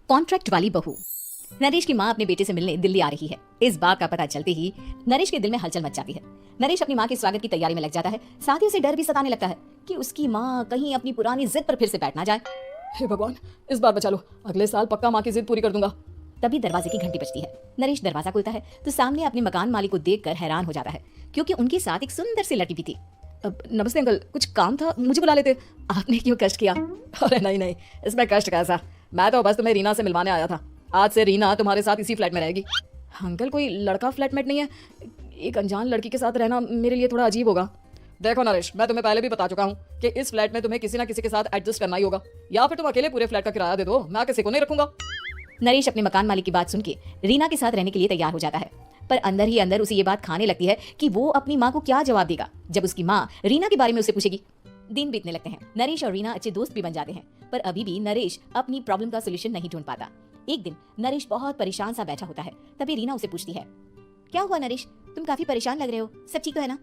Contract वाली बहू। नरेश की माँ अपने बेटे से मिलने दिल्ली आ रही है। इस बात का पता चलते ही नरेश के दिल में हलचल मच जाती है। नरेश अपनी माँ के स्वागत की तैयारी में लग जाता है। साथ ही उसे डर भी सताने लगता है कि उसकी माँ कहीं अपनी पुरानी जिद पर फिर से बैठ ना जाए। हे भगवान, इस बार बचा लो, अगले साल पक्का माँ की जिद पूरी कर दूंगा। तभी दरवाजे की घंटी बजती है। नरेश दरवाजा खोलता है तो सामने अपने मकान मालिक को देखकर हैरान हो जाता है, क्योंकि उनके साथ एक सुंदर सी लड़की भी थी। नमस्ते अंकल, कुछ काम था, मुझे बुला लेते। आपने क्यों कष्ट किया? अरे नहीं, इसमें कष्ट कैसा, मैं तो बस तुम्हें रीना से मिलवाने आया था। आज से रीना तुम्हारे साथ इसी फ्लैट में रहेगी। अंकल, कोई लड़का फ्लैटमेट नहीं है? एक अनजान लड़की के साथ रहना मेरे लिए थोड़ा अजीब होगा। देखो नरेश, मैं तुम्हें पहले भी बता चुका हूँ कि इस फ्लैट में तुम्हें किसी ना किसी के साथ एडजस्ट करना ही होगा, या फिर तुम अकेले पूरे फ्लैट का किराया दे दो, मैं किसी को नहीं रखूंगा। नरेश अपने मकान मालिक की बात सुन के रीना के साथ रहने के लिए तैयार हो जाता है, पर अंदर ही अंदर उसे ये बात खाने लगती है कि वो अपनी माँ को क्या जवाब देगा जब उसकी माँ रीना के बारे में उससे पूछेगी। दिन बीतने लगते हैं। नरेश और रीना अच्छे दोस्त भी बन जाते हैं, पर अभी भी नरेश अपनी प्रॉब्लम का सोल्यूशन नहीं ढूंढ पाता। एक दिन नरेश बहुत परेशान सा बैठा होता है। तभी रीना उसे पूछती है, क्या हुआ नरेश, तुम काफी परेशान लग रहे हो, सब ठीक तो है ना?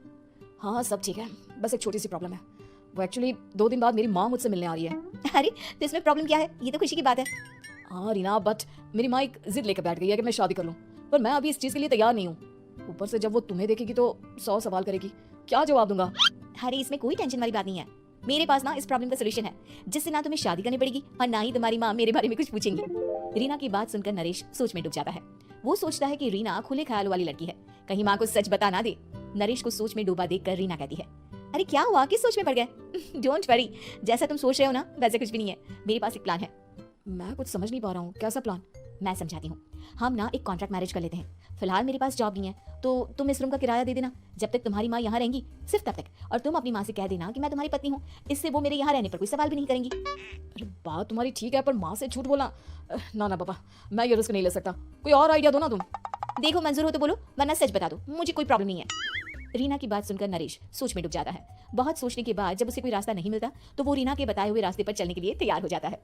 हाँ सब ठीक है, बस एक छोटी सी प्रॉब्लम है। वो एक्चुअली 2 दिन बाद मेरी माँ मुझसे मिलने आ रही है। अरे तो इसमें प्रॉब्लम क्या है, ये तो खुशी की बात है। हाँ रीना, बट मेरी माँ एक जिद लेकर बैठ गई है कि मैं शादी कर लूँ, पर मैं अभी इस चीज के लिए तैयार नहीं हूँ। ऊपर से जब वो तुम्हें देखेगी तो 100 सवाल करेगी, क्या जवाब दूंगा? अरे इसमें कोई टेंशन वाली बात नहीं है, मेरे पास ना इस प्रॉब्लम का सोल्यूशन है, जिससे ना तुम्हें शादी करनी पड़ेगी और ना ही तुम्हारी माँ मेरे बारे में कुछ पूछेंगी। रीना की बात सुनकर नरेश सोच में डूब जाता है। वो सोचता है कि रीना खुले ख्याल वाली लड़की है, कहीं माँ को सच बता ना दे। नरेश को सोच में डूबा देखकर रीना कहती है, अरे क्या हुआ, किस सोच में पड़ गए? डोंट वरी, जैसा तुम सोच रहे हो ना वैसे कुछ भी नहीं है, मेरे पास एक प्लान है। मैं कुछ समझ नहीं पा रहा हूँ, कैसा प्लान? मैं समझाती हूँ। हम ना एक कॉन्ट्रैक्ट मैरिज कर लेते हैं। फिलहाल मेरे पास जॉब नहीं है, तो तुम इस रूम का किराया दे देना जब तक तुम्हारी माँ यहाँ रहेंगी, सिर्फ तब तक। और तुम अपनी माँ से कह देना कि मैं तुम्हारी पत्नी हूँ, इससे वो मेरे यहाँ रहने पर कोई सवाल भी नहीं करेंगी। अरे बात तुम्हारी ठीक है, पर माँ से झूठ बोला, ना पापा, मैं ये रिस्क नहीं ले सकता। कोई और आइडिया दो ना तुम। देखो मंजूर हो तो बोलो, वरना सच बता दो, मुझे कोई प्रॉब्लम नहीं है। रीना की बात सुनकर नरेश सोच में डूब जाता है। बहुत सोचने के बाद जब उसे कोई रास्ता नहीं मिलता तो वो रीना के बताए हुए रास्ते पर चलने के लिए तैयार हो जाता है।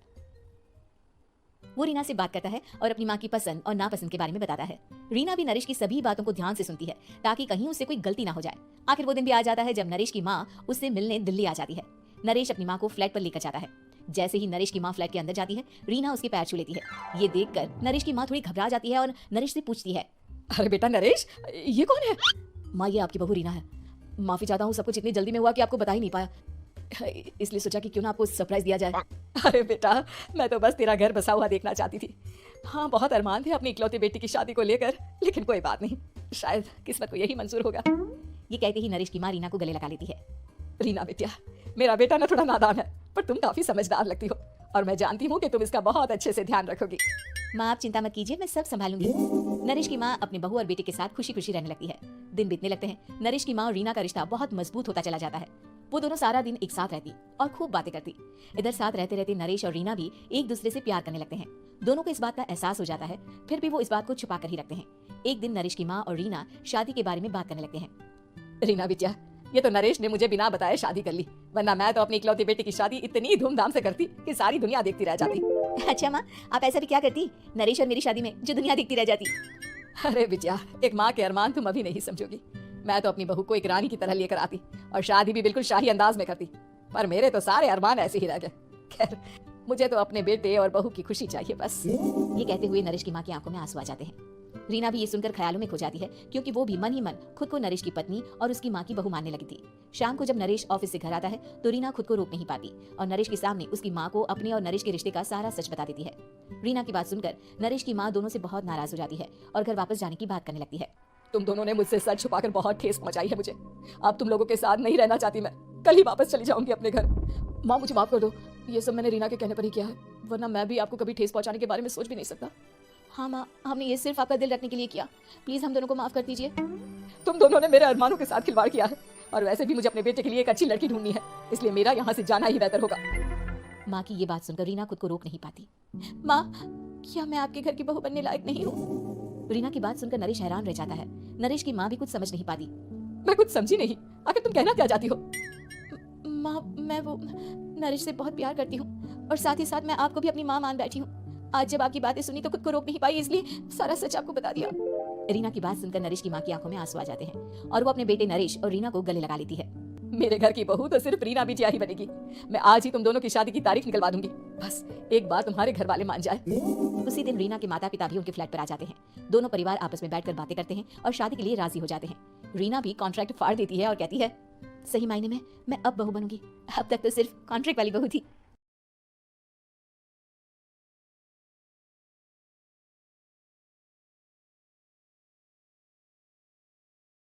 वो रीना से बात करता है और अपनी माँ की पसंद और नापसंद के बारे में बताता है। रीना भी नरेश की सभी बातों को ध्यान से सुनती है, ताकि कहीं उससे कोई गलती ना हो जाए। आखिर वो दिन भी आ जाता है जब नरेश की माँ उससे मिलने दिल्ली आ जाती है। नरेश अपनी माँ को फ्लैट पर लेकर जाता है। जैसे ही नरेश की माँ फ्लैट के अंदर जाती है, रीना उसके पैर छू लेती है। ये देखकर नरेश की माँ थोड़ी घबरा जाती है और नरेश से पूछती है, अरे बेटा नरेश, ये कौन है? माँ ये आपकी बहू रीना है। माफी चाहता हूँ, सब कुछ इतनी जल्दी में हुआ कि आपको बता ही नहीं पाया, इसलिए सोचा कि क्यों ना आपको सरप्राइज दिया जाए। अरे बेटा, मैं तो बस तेरा घर बसा हुआ देखना चाहती थी। हाँ, बहुत अरमान थे अपनी इकलौती बेटी की शादी को लेकर, लेकिन कोई बात नहीं, शायद किस्मत को यही मंजूर होगा। ये कहते ही नरेश की माँ रीना को गले लगा लेती है। रीना बेटिया, मेरा बेटा ना थोड़ा नादान है, पर तुम काफी समझदार लगती हो, और मैं जानती हूँ कि तुम इसका बहुत अच्छे से ध्यान रखोगी। माँ आप चिंता मत कीजिए, मैं सब संभालूंगी। नरेश की माँ अपने बहू और बेटे के साथ खुशी खुशी रहने लगती है। दिन बीतने लगते हैं। नरेश की माँ और रीना का रिश्ता बहुत मजबूत होता चला जाता है। वो दोनों सारा दिन एक साथ रहती और खूब बातें करती। इधर साथ रहते रहते नरेश और रीना भी एक दूसरे से प्यार करने लगते हैं। दोनों को इस बात का एहसास हो जाता है, फिर भी वो इस बात को छुपा कर ही रखते हैं। एक दिन नरेश की माँ और रीना शादी के बारे में बात करने लगते हैं। रीना बिटिया, ये तो नरेश ने मुझे बिना बताए शादी कर ली, वरना मैं तो अपनी इकलौती बेटी की शादी इतनी धूमधाम से करती कि सारी दुनिया देखती रह जाती। अच्छा माँ, आप ऐसा भी क्या करती नरेश और मेरी शादी में जो दुनिया देखती रह जाती? अरे बिटिया, एक माँ के अरमान तुम अभी नहीं समझोगी। मैं तो अपनी बहू को एक रानी की तरह लेकर आती और शादी भी बिल्कुल शाही अंदाज में करती, पर मेरे तो सारे अरमान ऐसे ही रह गए। खैर, मुझे तो अपने बेटे और बहू की खुशी चाहिए बस। ये कहते हुए नरेश की माँ की आंखों में आंसू आ जाते हैं। रीना भी ये सुनकर ख्यालों में खो जाती है, क्योंकि वो भी मन ही मन खुद को नरेश की पत्नी और उसकी माँ की बहू मानने लगी थी। शाम को जब नरेश ऑफिस से घर आता है तो रीना खुद को रोक नहीं पाती और नरेश के सामने उसकी माँ को अपने और नरेश के रिश्ते का सारा सच बता देती है। रीना की बात सुनकर नरेश की माँ दोनों से बहुत नाराज हो जाती है और घर वापस जाने की बात करने लगती है। तुम दोनों ने मुझसे सच छुपाकर बहुत ठेस पहुंचाई है मुझे। अब तुम लोगों के साथ नहीं रहना चाहती मैं, कल ही वापस चली जाऊंगी अपने घर। माँ मुझे माफ कर दो, ये सब मैंने रीना के कहने पर ही किया है, वरना मैं भी आपको कभी ठेस पहुंचाने के बारे में सोच भी नहीं सकता। हाँ माँ, हमने ये सिर्फ आपका दिल रखने के लिए किया, प्लीज हम दोनों को माफ कर दीजिए। तुम दोनों ने मेरे अरमानों के साथ खिलवाड़ किया है, और वैसे भी मुझे अपने बेटे के लिए एक अच्छी लड़की ढूंढनी है, इसलिए मेरा यहाँ से जाना ही बेहतर होगा। माँ की ये बात सुनकर रीना खुद को रोक नहीं पाती। माँ, क्या मैं आपके घर की बहू बनने लायक नहीं हूँ? रीना की बात सुनकर नरेश हैरान रह जाता है। नरेश की माँ भी कुछ समझ नहीं पाती। मैं कुछ समझी नहीं, आखिर तुम कहना क्या चाहती हो? माँ, मैं वो नरेश से बहुत प्यार करती हूँ और साथ ही साथ मैं आपको भी अपनी माँ मान बैठी हूँ। आज जब आपकी बातें सुनी तो खुद को रोक नहीं पाई, इसलिए सारा सच आपको बता दिया। रीना की बात सुनकर नरेश की माँ की आंखों में आंसू आ जाते हैं और वो अपने बेटे नरेश और रीना को गले लगा लेती है। मेरे घर की बहू तो सिर्फ रीना बिटिया ही बनेगी। मैं आज ही तुम दोनों की शादी की तारीख निकलवा दूंगी। बस एक बार तुम्हारे घर वाले मान जाए। उसी दिन रीना के माता पिता भी उनके फ्लैट पर आ जाते हैं। दोनों परिवार आपस में बैठकर बातें करते हैं और शादी के लिए राजी हो जाते हैं। रीना भी कॉन्ट्रैक्ट फाड़ देती है और कहती है, सही मायने में मैं अब बहू बनूंगी, अब तक तो सिर्फ कॉन्ट्रैक्ट वाली बहू थी।